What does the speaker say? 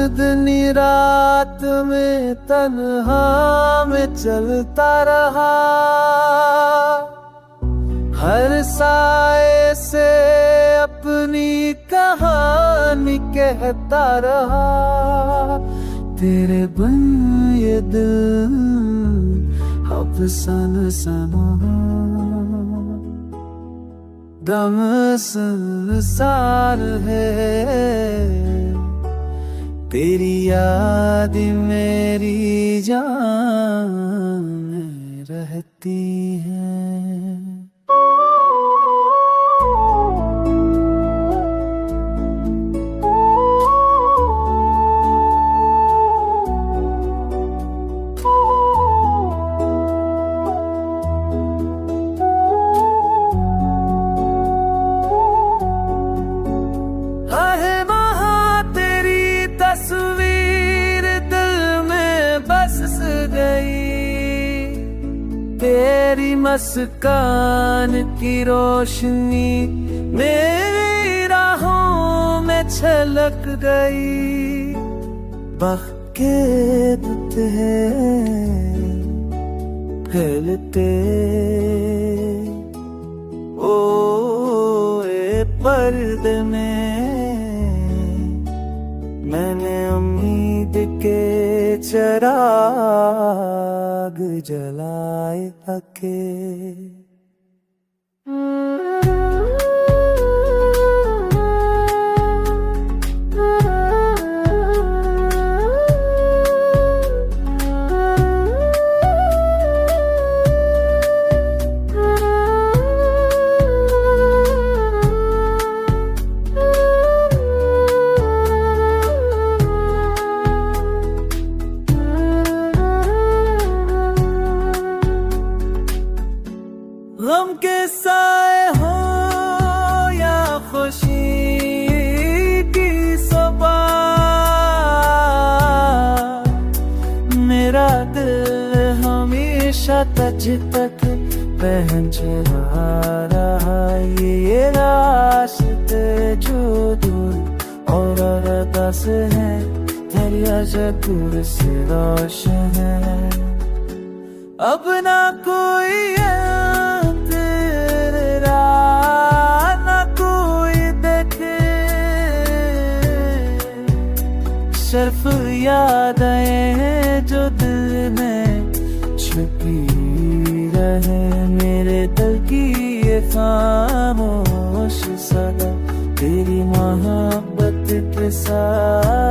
चांदनी रात में तन्हा में चलता रहा, हर साए से अपनी कहानी कहता रहा। तेरे बिन ये दिल अफसाना सना, दम संसार है। तेरी याद मेरी जान में रहती है। तेरी मुस्कान की रोशनी मेरी राहों में छलक गई। बहके बुते फैलते ओए पर्दे में, मैंने उम्मीद के चिराग जलाए हके। गम के साए हो या खुशी की सुबह, मेरा दिल हमेशा तुझ तक पहुंच रहा। ये रास्ते जो दूर और अरदास है, दरिया जगूर से रोशन है। अब ना कोई सिर्फ यादें जो दिल में छुपी रहे। मेरे दिल की ये खामोश सदा तेरी मोहब्बत के साथ